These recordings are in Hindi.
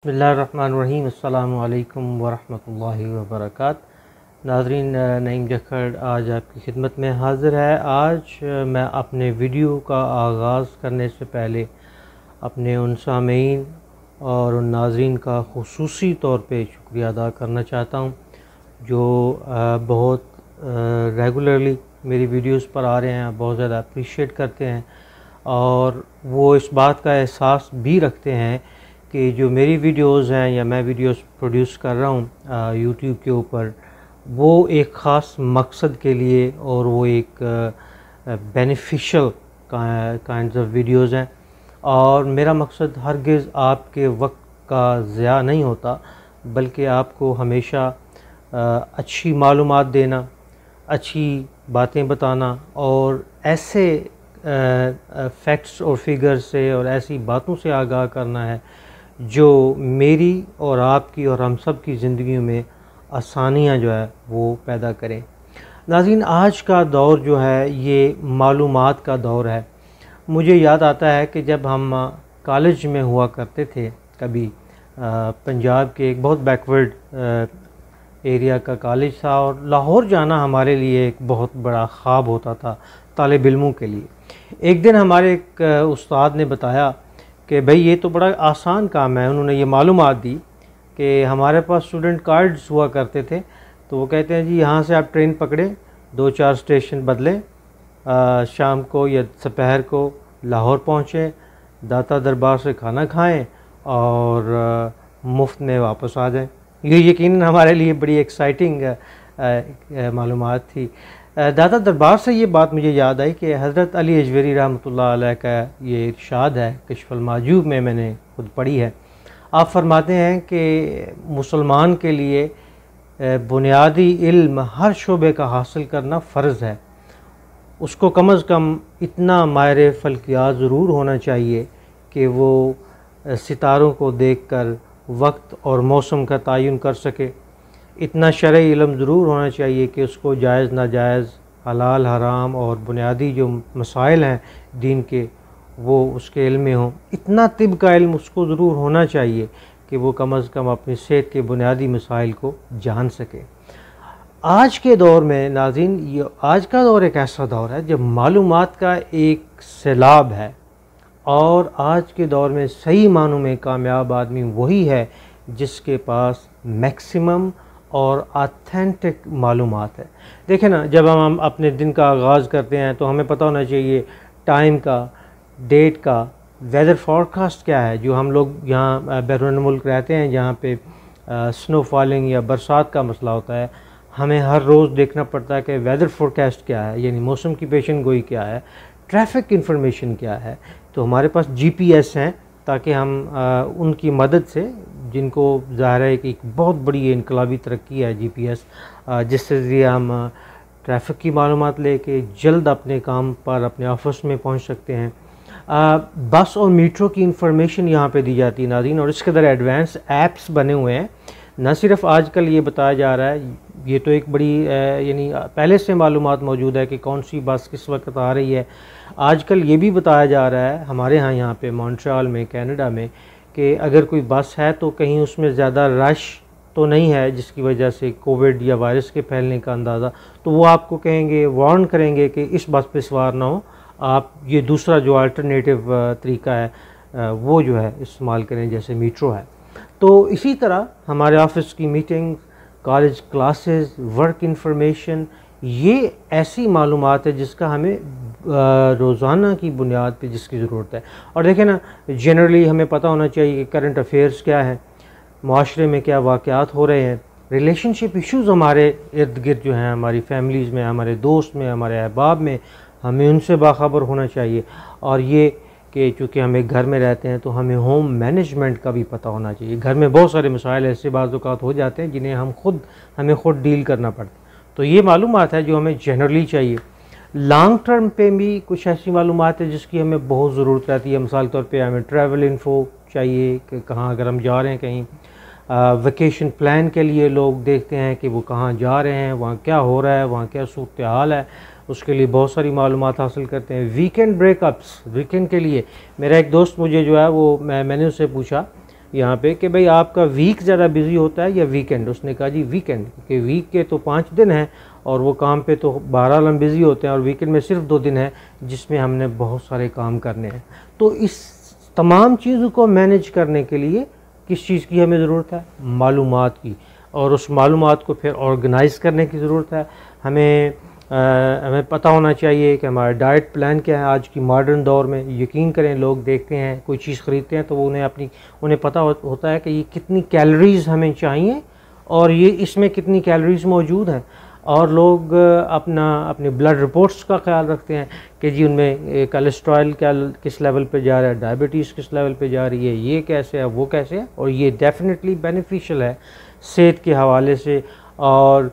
बिस्मिल्लाहिर्रहमानिर्रहीम। अस्सलामु अलैकुम वरहमतुल्लाहि वबरकातुहू। नाज़रीन, नईम जखड़ आज आपकी खिदमत में हाज़िर है। आज मैं अपने वीडियो का आगाज़ करने से पहले अपने उन सामीन और उन नाज़रीन का ख़ुसूसी तौर पे शुक्रिया अदा करना चाहता हूँ जो बहुत रेगुलरली मेरी वीडियोस पर आ रहे हैं, बहुत ज़्यादा अप्रिशिएट करते हैं और वो इस बात का एहसास भी रखते हैं कि जो मेरी वीडियोस हैं या मैं वीडियोस प्रोड्यूस कर रहा हूँ यूट्यूब के ऊपर, वो एक ख़ास मकसद के लिए और वो एक बेनिफिशियल काइंड्स ऑफ वीडियोस हैं। और मेरा मकसद हरगिज़ आपके वक्त का ज़िया नहीं होता, बल्कि आपको हमेशा अच्छी मालूमात देना, अच्छी बातें बताना और ऐसे फैक्ट्स और फिगर्स से और ऐसी बातों से आगाह करना है जो मेरी और आपकी और हम सब की ज़िंदगी में आसानियाँ जो है वो पैदा करें। नाज़रीन, आज का दौर जो है ये मालूमात का दौर है। मुझे याद आता है कि जब हम कॉलेज में हुआ करते थे, कभी पंजाब के एक बहुत बैकवर्ड एरिया का कॉलेज था और लाहौर जाना हमारे लिए एक बहुत बड़ा ख्वाब होता था तालिब इल्मों के लिए। एक दिन हमारे एक उस्ताद ने बताया कि भाई ये तो बड़ा आसान काम है। उन्होंने ये मालूमात दी कि हमारे पास स्टूडेंट कार्ड्स हुआ करते थे, तो वो कहते हैं जी यहाँ से आप ट्रेन पकड़ें, 2-4 स्टेशन बदलें, शाम को या दोपहर को लाहौर पहुँचें, दाता दरबार से खाना खाएं और मुफ्त में वापस आ जाएं। ये यकीनन हमारे लिए बड़ी एक्साइटिंग मालूमात थी। दाता दरबार से ये बात मुझे याद आई कि हज़रत अली अजवरी रहमतुल्लाह अलैह का ये इरशाद है, कश्फुल माजूब में मैंने खुद पढ़ी है। आप फरमाते हैं कि मुसलमान के लिए बुनियादी इल्म हर शोबे का हासिल करना फ़र्ज़ है। उसको कम अज़ कम इतना माहिर फ़ल्कियात ज़रूर होना चाहिए कि वो सितारों को देखकर वक्त और मौसम का तयन कर सके। इतना शरई इल्म ज़रूर होना चाहिए कि उसको जायज़ नाजायज़, हलाल हराम और बुनियादी जो मसाइल हैं दीन के, वो उसके इल्म में हों। इतना तिब का इल्म उसको ज़रूर होना चाहिए कि वो कम अज़ कम अपनी सेहत के बुनियादी मसाइल को जान सके। आज के दौर में नाज़रीन, ये आज का दौर एक ऐसा दौर है जब मालूमात का एक सैलाब है और आज के दौर में सही मानों में कामयाब आदमी वही है जिसके पास मैक्सिमम और ऑथेंटिक मालूमात है। देखें ना, जब हम अपने दिन का आगाज़ करते हैं तो हमें पता होना चाहिए टाइम का, डेट का, वेदर फोरकास्ट क्या है। जो हम लोग यहाँ बैरून मुल्क रहते हैं जहाँ पे स्नो फॉलिंग या बरसात का मसला होता है, हमें हर रोज़ देखना पड़ता है कि वेदर फोरकास्ट क्या है, यानी मौसम की पेशन गोई क्या है, ट्रैफिक इंफॉर्मेशन क्या है। तो हमारे पास GPS हैं ताकि हम उनकी मदद से, जिनको ज़ाहिर है कि एक बहुत बड़ी इनकलाबी तरक्की है GPS, जिससे ज़रिए हम ट्रैफिक की मालूमात लेके जल्द अपने काम पर, अपने ऑफिस में पहुंच सकते हैं। बस और मेट्रो की इंफॉर्मेशन यहाँ पे दी जाती है नाज़रीन, और इसके अंदर एडवांस ऐप्स बने हुए हैं। न सिर्फ आजकल ये बताया जा रहा है, ये तो एक बड़ी यानी पहले से मालूमात मौजूद है कि कौन सी बस किस वक्त आ रही है। आजकल ये भी बताया जा रहा है हमारे यहाँ पे मॉन्ट्रियल में, कनाडा में, कि अगर कोई बस है तो कहीं उसमें ज़्यादा रश तो नहीं है जिसकी वजह से कोविड या वायरस के फैलने का अंदाज़ा, तो वो आपको कहेंगे, वार्न करेंगे कि इस बस पे सवार ना हो, आप ये दूसरा जो अल्टरनेटिव तरीका है वो जो है इस्तेमाल करें, जैसे मेट्रो है। तो इसी तरह हमारे ऑफिस की meeting, college classes, work information, ये ऐसी मालूमात है जिसका हमें रोज़ाना की बुनियाद पे जिसकी ज़रूरत है। और देखें ना, जनरली हमें पता होना चाहिए कि करंट अफेयर्स क्या है, माशरे में क्या वाक़यात हो रहे हैं, रिलेशनशिप इश्यूज़ हमारे इर्द गिर्द जो हैं, हमारी फैमिलीज़ में, हमारे दोस्त में, हमारे अहबाब में, हमें उनसे बाखबर होना चाहिए। और ये कि चूँकि हम एक घर में रहते हैं तो हमें होम मैनेजमेंट का भी पता होना चाहिए। घर में बहुत सारे मसाइल ऐसे बाज़ औक़ात हो जाते हैं जिन्हें हमें ख़ुद डील करना पड़ता है। तो ये मालूमात है जो हमें जनरली चाहिए। लॉन्ग टर्म पे भी कुछ ऐसी मालूमात है जिसकी हमें बहुत ज़रूरत रहती है। मिसाल के तौर पे हमें ट्रैवल इन्फो चाहिए कि कहाँ अगर हम जा रहे हैं कहीं, वेकेशन प्लान के लिए लोग देखते हैं कि वो कहाँ जा रहे हैं, वहाँ क्या हो रहा है, वहाँ क्या सूरत हाल है, उसके लिए बहुत सारी मालूमात हासिल करते हैं। वीकेंड ब्रेकअप्स, वीकेंड के लिए मेरा एक दोस्त मुझे जो है वो मैंने उससे पूछा यहाँ पे कि भाई आपका वीक ज़्यादा बिजी होता है या वीकेंड। उसने कहा जी वीकेंड, कि वीक के तो 5 दिन हैं और वो काम पे तो 12 हम बिज़ी होते हैं, और वीकेंड में सिर्फ 2 दिन है जिसमें हमने बहुत सारे काम करने हैं। तो इस तमाम चीज़ों को मैनेज करने के लिए किस चीज़ की हमें ज़रूरत है? मालूमात की। और उस मालूमात को फिर ऑर्गेनाइज़ करने की ज़रूरत है। हमें पता होना चाहिए कि हमारा डाइट प्लान क्या है आज की मॉडर्न दौर में। यकीन करें, लोग देखते हैं कोई चीज़ ख़रीदते हैं तो वो उन्हें पता होता है कि ये कितनी कैलोरीज़ हमें चाहिए और ये इसमें कितनी कैलोरीज़ मौजूद हैं। और लोग अपने ब्लड रिपोर्ट्स का ख्याल रखते हैं कि जी उनमें कोलेस्ट्रॉल किस लेवल पे जा रहा है, डायबिटीज़ किस लेवल पे जा रही है, ये कैसे है, वो कैसे है। और ये डेफिनेटली बेनिफिशियल है सेहत के हवाले से। और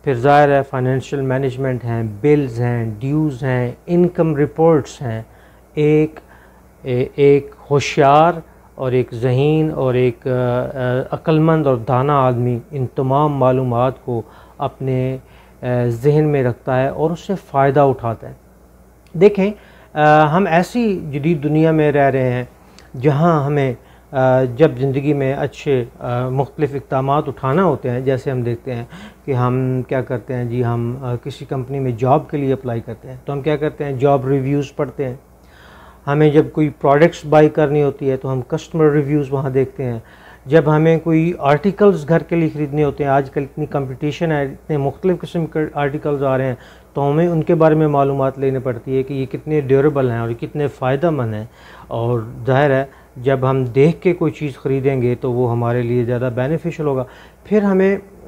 फिर ज़ाहिर है फाइनेंशियल मैनेजमेंट हैं, बिल्स हैं, ड्यूज़ हैं, इनकम रिपोर्ट्स हैं। एक होशियार और एक ज़हीन और एक अक्लमंद और दाना आदमी इन तमाम मालूमात को अपने जहन में रखता है और उससे फ़ायदा उठाता है। देखें, हम ऐसी जदीद दुनिया में रह रहे हैं जहाँ हमें जब ज़िंदगी में अच्छे मुख्तलिफ़ इक़दामात उठाना होते हैं, जैसे हम देखते हैं कि हम क्या करते हैं जी, हम किसी कंपनी में जॉब के लिए अप्लाई करते हैं तो हम क्या करते हैं, जॉब रिव्यूज़ पढ़ते हैं। हमें जब कोई प्रोडक्ट्स बाई करनी होती है तो हम कस्टमर रिव्यूज़ वहाँ देखते हैं। जब हमें कोई आर्टिकल्स घर के लिए ख़रीदने होते हैं, आजकल इतनी कंपटीशन है, इतने मुख्तलिफ़ किस्म के आर्टिकल्स आ रहे हैं, तो हमें उनके बारे में मालूमात लेनी पड़ती है कि ये कितने ड्यूरेबल हैं और ये कितने फ़ायदेमंद हैं। और ज़ाहिर है जब हम देख के कोई चीज़ ख़रीदेंगे तो वो हमारे लिए ज़्यादा बेनिफिशियल होगा। फिर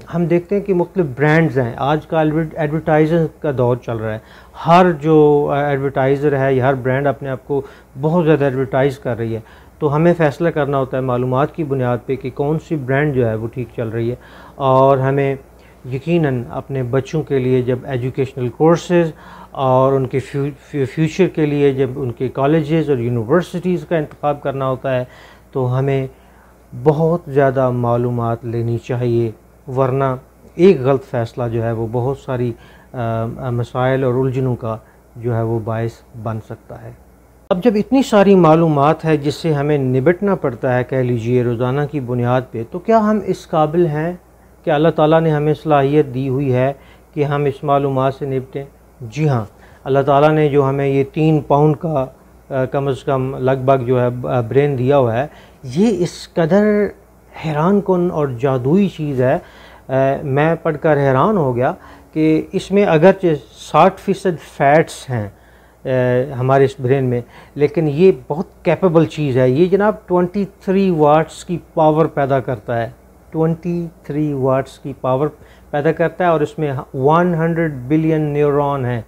हम देखते हैं कि मुख्तलिफ़ ब्रांड्स हैं। आज का एडवर्टाइज़र का दौर चल रहा है। हर जो एडवर्टाइज़र है या हर ब्रांड अपने आप को बहुत ज़्यादा एडवर्टाइज़ कर रही है। तो हमें फ़ैसला करना होता है मालूमात की बुनियाद पे कि कौन सी ब्रांड जो है वो ठीक चल रही है। और हमें यकीनन अपने बच्चों के लिए जब एजुकेशनल कोर्सेज़ और उनके फ्यूचर के लिए जब उनके कॉलेजेस और यूनिवर्सिटीज़ का इंतखाब करना होता है तो हमें बहुत ज़्यादा मालूमात लेनी चाहिए, वरना एक गलत फ़ैसला जो है वो बहुत सारी मसाइल और उलझनों का जो है वो बायस बन सकता है। अब जब इतनी सारी मालूमात है जिससे हमें निपटना पड़ता है, कह लीजिए रोज़ाना की बुनियाद पे, तो क्या हम इस काबिल हैं कि अल्लाह ताला ने हमें सलाहियत दी हुई है कि हम इस मालूमात से निपटें? जी हाँ, अल्लाह ताला ने जो हमें ये 3 पाउंड का कम से कम लगभग जो है ब्रेन दिया हुआ है, ये इस कदर हैरान कुन और जादुई चीज़ है। मैं पढ़कर हैरान हो गया कि इसमें अगरचे 60% फ़ैट्स हैं हमारे इस ब्रेन में, लेकिन ये बहुत कैपेबल चीज़ है। ये जनाब 23 वाट्स की पावर पैदा करता है, 23 वाट्स की पावर पैदा करता है। और इसमें 100 बिलियन न्यूरॉन हैं,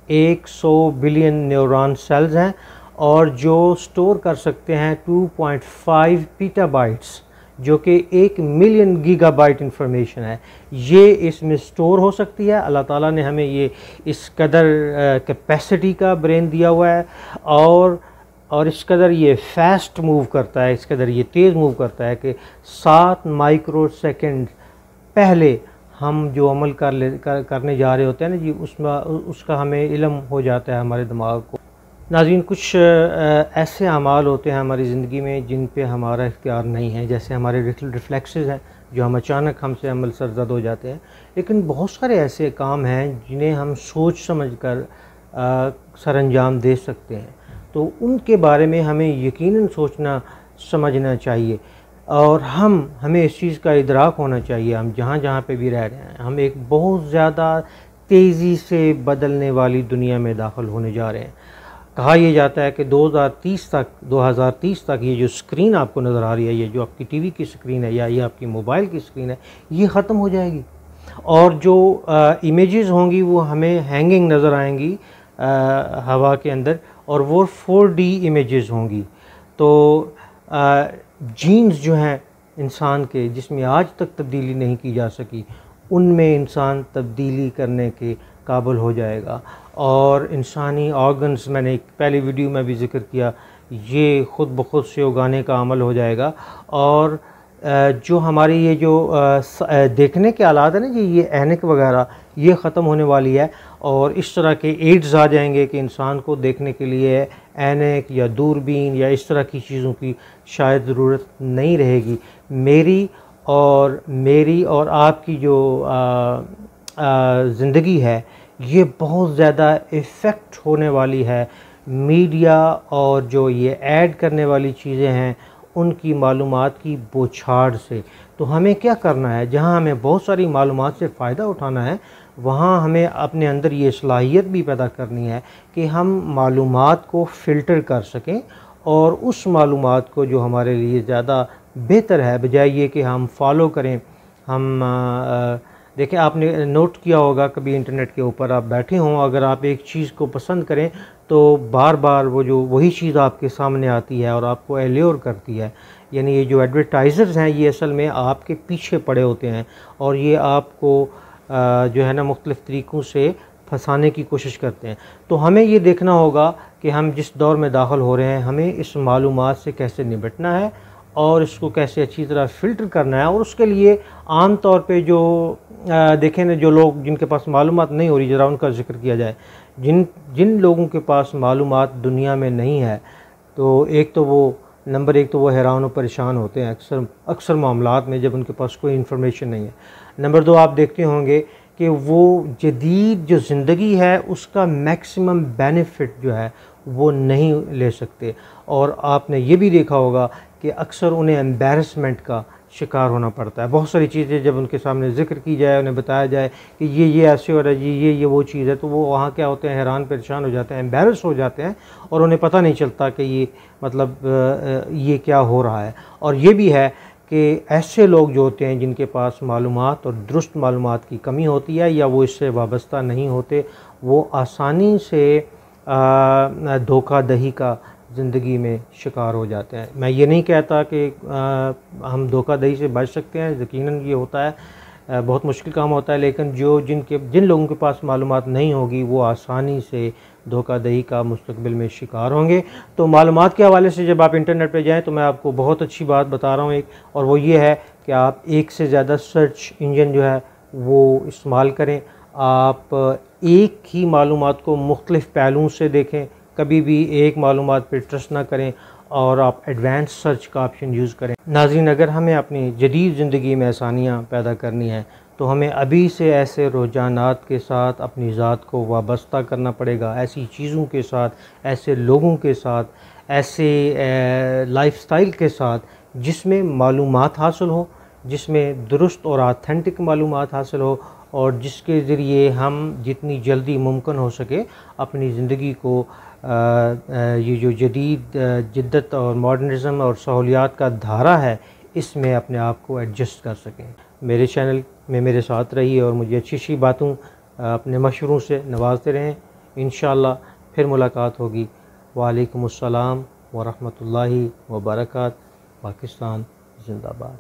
100 बिलियन न्यूरॉन सेल्स हैं और जो स्टोर कर सकते हैं 2.5 पीटाबाइट्स, जो कि 1 मिलियन गीगाबाइट इंफॉर्मेशन है, ये इसमें स्टोर हो सकती है। अल्लाह ताला ने हमें ये इस कदर कैपेसिटी का ब्रेन दिया हुआ है और इस कदर ये फास्ट मूव करता है, इस कदर ये तेज़ मूव करता है कि 7 माइक्रो सेकेंड पहले हम जो अमल करने जा रहे होते हैं ना जी, उसका हमें इल्म हो जाता है हमारे दिमाग को। नाज़रीन, कुछ ऐसे अमाल होते हैं हमारी ज़िंदगी में जिन पे हमारा इख्तियार नहीं है, जैसे हमारे रिफ्लेक्सेस हैं जो हम अचानक हमसे अमल सरजद हो जाते हैं। लेकिन बहुत सारे ऐसे काम हैं जिन्हें हम सोच समझ कर सरअंजाम दे सकते हैं, तो उनके बारे में हमें यकीनन सोचना समझना चाहिए और हमें इस चीज़ का इदराक होना चाहिए। हम जहाँ जहाँ पे भी रह रहे हैं, हम एक बहुत ज़्यादा तेज़ी से बदलने वाली दुनिया में दाखिल होने जा रहे हैं। कहा यह जाता है कि 2030 तक ये जो स्क्रीन आपको नज़र आ रही है, ये जो आपकी टीवी की स्क्रीन है या ये आपकी मोबाइल की स्क्रीन है, ये ख़त्म हो जाएगी और जो इमेजेस होंगी वो हमें हैंगिंग नज़र आएंगी हवा के अंदर, और वो 4D इमेजेस होंगी। तो जीन्स जो हैं इंसान के, जिसमें आज तक तब्दीली नहीं की जा सकी, उनमें इंसान तब्दीली करने के काबिल हो जाएगा। और इंसानी ऑर्गन्स, मैंने एक पहली वीडियो में भी ज़िक्र किया, ये ख़ुद ब खुद से उगाने का अमल हो जाएगा। और जो हमारी ये जो देखने के आलात है ना जी, ये ऐनक वगैरह, ये ख़त्म होने वाली है और इस तरह के एड्स आ जाएंगे कि इंसान को देखने के लिए ऐनक या दूरबीन या इस तरह की चीज़ों की शायद ज़रूरत नहीं रहेगी। मेरी और आपकी जो ज़िंदगी है ये बहुत ज़्यादा इफ़ेक्ट होने वाली है मीडिया और जो ये ऐड करने वाली चीज़ें हैं उनकी मालूमात की बौछार से। तो हमें क्या करना है, जहाँ हमें बहुत सारी मालूमात से फ़ायदा उठाना है वहाँ हमें अपने अंदर ये सलाहियत भी पैदा करनी है कि हम मालूमात को फ़िल्टर कर सकें और उस मालूमात को जो हमारे लिए ज़्यादा बेहतर है, बजाय ये कि हम फॉलो करें। हम देखें, आपने नोट किया होगा कभी इंटरनेट के ऊपर आप बैठे हों, अगर आप एक चीज़ को पसंद करें तो बार बार वही चीज़ आपके सामने आती है और आपको एल्योर करती है। यानी ये जो एडवर्टाइज़र्स हैं ये असल में आपके पीछे पड़े होते हैं और ये आपको जो है ना मुख्तलिफ़ तरीक़ों से फंसाने की कोशिश करते हैं। तो हमें ये देखना होगा कि हम जिस दौर में दाखिल हो रहे हैं हमें इस मालूमात से कैसे निपटना है और इसको कैसे अच्छी तरह फ़िल्टर करना है। और उसके लिए आम तौर पे जो देखें ना, जो लोग जिनके पास मालूमात नहीं हो रही, ज़रा उनका ज़िक्र किया जाए। जिन लोगों के पास मालूमात दुनिया में नहीं है, तो नंबर एक तो वो हैरान और परेशान होते हैं अक्सर मामलात में जब उनके पास कोई इन्फॉर्मेशन नहीं है। नंबर दो, आप देखते होंगे कि वो जदीद जो ज़िंदगी है उसका मैक्सिमम बेनिफिट जो है वो नहीं ले सकते। और आपने ये भी देखा होगा कि अक्सर उन्हें एम्बैरसमेंट का शिकार होना पड़ता है। बहुत सारी चीज़ें जब उनके सामने ज़िक्र की जाए, उन्हें बताया जाए कि ये ऐसे हो रहा है, ये वो चीज़ है, तो वो वहाँ क्या होते हैं, हैरान परेशान हो जाते हैं, एम्बैरस हो जाते हैं और उन्हें पता नहीं चलता कि ये मतलब ये क्या हो रहा है। और ये भी है कि ऐसे लोग जो होते हैं जिनके पास मालूमात और दुरुस्त मालूमात की कमी होती है या वो इससे वाबस्ता नहीं होते, वो आसानी से धोखा दही का ज़िंदगी में शिकार हो जाते हैं। मैं ये नहीं कहता कि हम धोखा दही से बच सकते हैं, यकीनन ये होता है, बहुत मुश्किल काम होता है, लेकिन जिन लोगों के पास मालूमात नहीं होगी वो आसानी से धोखा दही का मुस्तकबिल में शिकार होंगे। तो मालूमात के हवाले से जब आप इंटरनेट पे जाएं तो मैं आपको बहुत अच्छी बात बता रहा हूँ एक, और वो ये है कि आप एक से ज़्यादा सर्च इंजन जो है वो इस्तेमाल करें। आप एक ही मालूमात को मुख्तलिफ़ पहलुओं से देखें, कभी भी एक मालूमात पर ट्रस्ट ना करें और आप एडवांस सर्च का ऑप्शन यूज़ करें। नाज़रीन, अगर हमें अपनी जदीद ज़िंदगी में आसानियाँ पैदा करनी हैं तो हमें अभी से ऐसे रुझानात के साथ अपनी ज़ात को वाबस्ता करना पड़ेगा, ऐसी चीज़ों के साथ, ऐसे लोगों के साथ, ऐसे लाइफस्टाइल के साथ जिसमें मालूमात हासिल हो, जिसमें दुरुस्त और ऑथेंटिक मालूमात हासिल हो और जिसके ज़रिए हम जितनी जल्दी मुमकिन हो सके अपनी ज़िंदगी को ये जो जदीद जिद्दत और मॉडर्निज़म और सहूलियात का धारा है इसमें अपने आप को एडजस्ट कर सकें। मेरे चैनल में मेरे साथ रहिए और मुझे अच्छी अच्छी बातों अपने मशवरों से नवाजते रहें। इंशाअल्लाह फिर मुलाकात होगी। वालेकुमुस्सलाम व रहमतुल्लाहि व बरकात। पाकिस्तान जिंदाबाद।